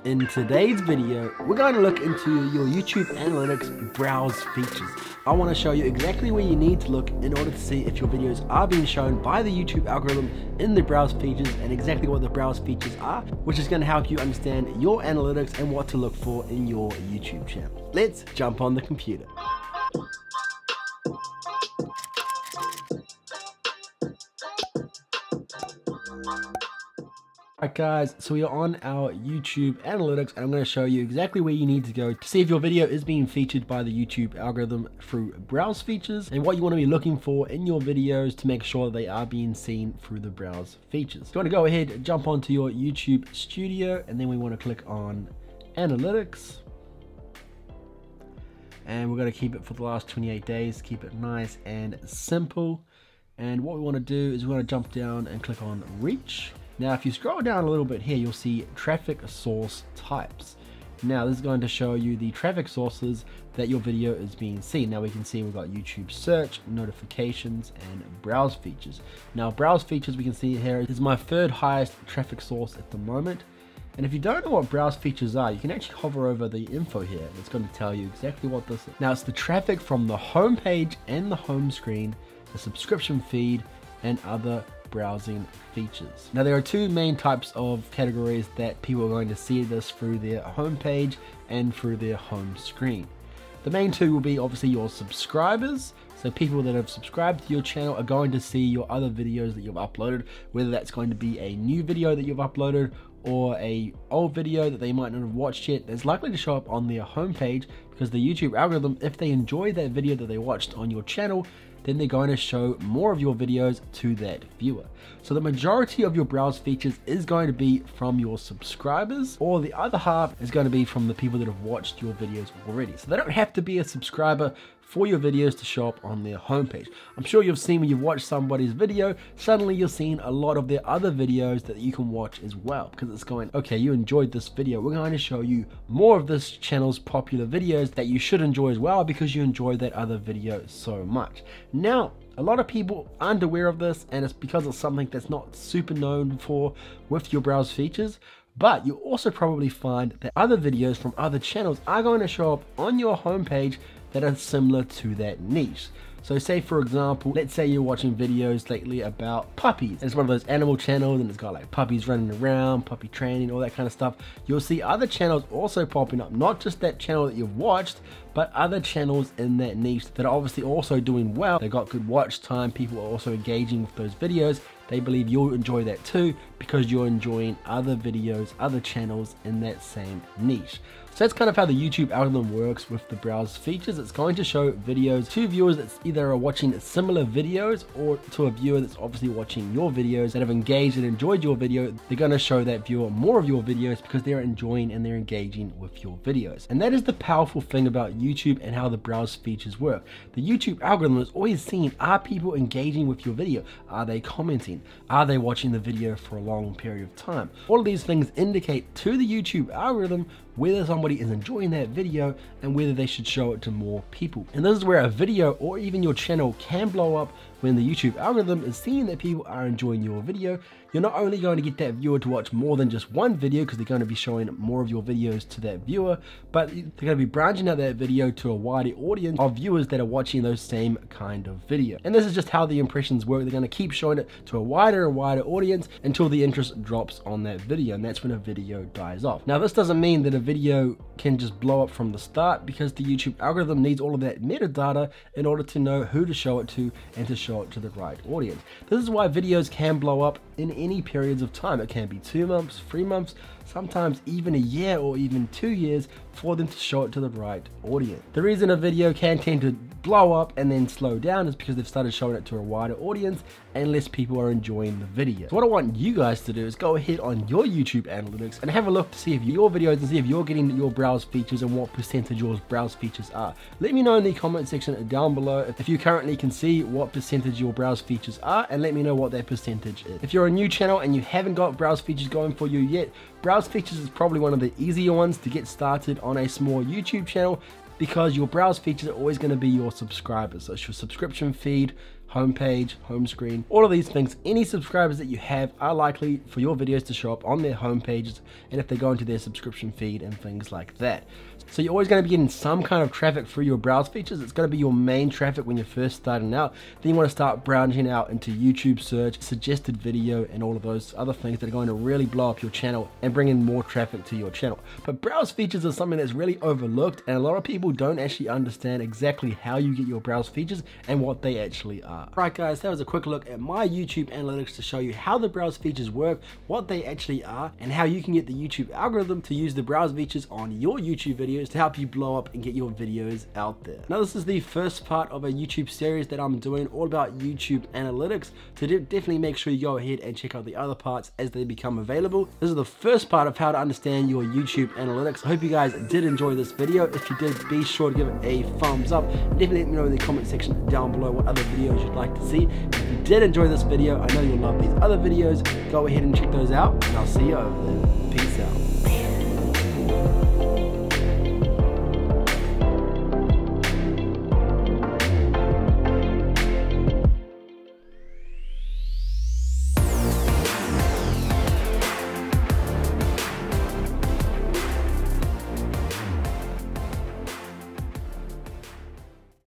In today's video, we're going to look into your YouTube Analytics browse features. I want to show you exactly where you need to look in order to see if your videos are being shown by the YouTube algorithm in the browse features and exactly what the browse features are, which is going to help you understand your analytics and what to look for in your YouTube channel. Let's jump on the computer. Alright guys, so we are on our YouTube Analytics and I'm going to show you exactly where you need to go to see if your video is being featured by the YouTube algorithm through browse features and what you want to be looking for in your videos to make sure they are being seen through the browse features. You want to go ahead and jump onto your YouTube Studio and then we want to click on Analytics. And we're going to keep it for the last 28 days, keep it nice and simple. And what we want to do is we want to jump down and click on Reach. Now, if you scroll down a little bit here, you'll see traffic source types. Now, this is going to show you the traffic sources that your video is being seen. Now, we can see we've got YouTube search, notifications, and browse features. Now, browse features we can see here is my third highest traffic source at the moment. And if you don't know what browse features are, you can actually hover over the info here. And it's going to tell you exactly what this is. Now, it's the traffic from the home page and the home screen, the subscription feed, and other browsing features. Now there are two main types of categories that people are going to see this through their home page and through their home screen. The main two will be obviously your subscribers. So people that have subscribed to your channel are going to see your other videos that you've uploaded, whether that's going to be a new video that you've uploaded or a old video that they might not have watched yet. It's likely to show up on their homepage because the YouTube algorithm, if they enjoy that video that they watched on your channel, then they're going to show more of your videos to that viewer. So the majority of your browse features is going to be from your subscribers, or the other half is going to be from the people that have watched your videos already. So they don't have to be a subscriber for your videos to show up on their homepage. I'm sure you've seen when you've watched somebody's video, suddenly you're seeing a lot of their other videos that you can watch as well, because it's going, okay, you enjoyed this video, we're going to show you more of this channel's popular videos that you should enjoy as well because you enjoyed that other video so much. Now, a lot of people aren't aware of this, and it's because it's something that's not super known for with your browse features. But you also probably find that other videos from other channels are going to show up on your homepage that are similar to that niche. So say for example, let's say you're watching videos lately about puppies. It's one of those animal channels and it's got like puppies running around, puppy training, all that kind of stuff. You'll see other channels also popping up, not just that channel that you've watched, but other channels in that niche that are obviously also doing well. They got good watch time, people are also engaging with those videos. They believe you'll enjoy that too because you're enjoying other videos, other channels in that same niche. So that's kind of how the YouTube algorithm works with the browse features. It's going to show videos to viewers that either are watching similar videos or to a viewer that's obviously watching your videos that have engaged and enjoyed your video. They're going to show that viewer more of your videos because they're enjoying and they're engaging with your videos. And that is the powerful thing about YouTube and how the browse features work. The YouTube algorithm is always seeing, are people engaging with your video? Are they commenting? Are they watching the video for a long period of time? All of these things indicate to the YouTube algorithm whether somebody is enjoying that video and whether they should show it to more people. And this is where a video or even your channel can blow up when the YouTube algorithm is seeing that people are enjoying your video. You're not only going to get that viewer to watch more than just one video because they're going to be showing more of your videos to that viewer, but they're going to be branching out that video to a wider audience of viewers that are watching those same kind of video. And this is just how the impressions work. They're going to keep showing it to a wider and wider audience until the interest drops on that video, and that's when a video dies off. Now, this doesn't mean that a video can just blow up from the start because the YouTube algorithm needs all of that metadata in order to know who to show it to and to show it to the right audience. This is why videos can blow up in any periods of time. It can be 2 months, 3 months, sometimes even a year or even 2 years for them to show it to the right audience. The reason a video can tend to blow up and then slow down is because they've started showing it to a wider audience and less people are enjoying the video. So what I want you guys to do is go ahead on your YouTube Analytics and have a look to see if your videos and see if you're getting your browse features and what percentage your browse features are. Let me know in the comment section down below if you currently can see what percentage your browse features are, and let me know what that percentage is. If you're a new channel and you haven't got browse features going for you yet, browse features is probably one of the easier ones to get started on a small YouTube channel because your browse features are always going to be your subscribers. So it's your subscription feed, homepage, home screen, all of these things. Any subscribers that you have are likely for your videos to show up on their home pages, and if they go into their subscription feed and things like that. So you're always going to be getting some kind of traffic through your browse features. It's going to be your main traffic when you're first starting out. Then you want to start branching out into YouTube search, suggested video, and all of those other things that are going to really blow up your channel and bring in more traffic to your channel. But browse features are something that's really overlooked, and a lot of people don't actually understand exactly how you get your browse features and what they actually are. Right guys, that was a quick look at my YouTube analytics to show you how the browse features work, what they actually are, and how you can get the YouTube algorithm to use the browse features on your YouTube videos to help you blow up and get your videos out there. Now this is the first part of a YouTube series that I'm doing all about YouTube analytics, so definitely make sure you go ahead and check out the other parts as they become available. This is the first part of how to understand your YouTube analytics. I hope you guys did enjoy this video. If you did, be sure to give it a thumbs up, and definitely let me know in the comment section down below what other videos you'd like to see. If you did enjoy this video, I know you'll love these other videos. Go ahead and check those out, and I'll see you over there. Peace out.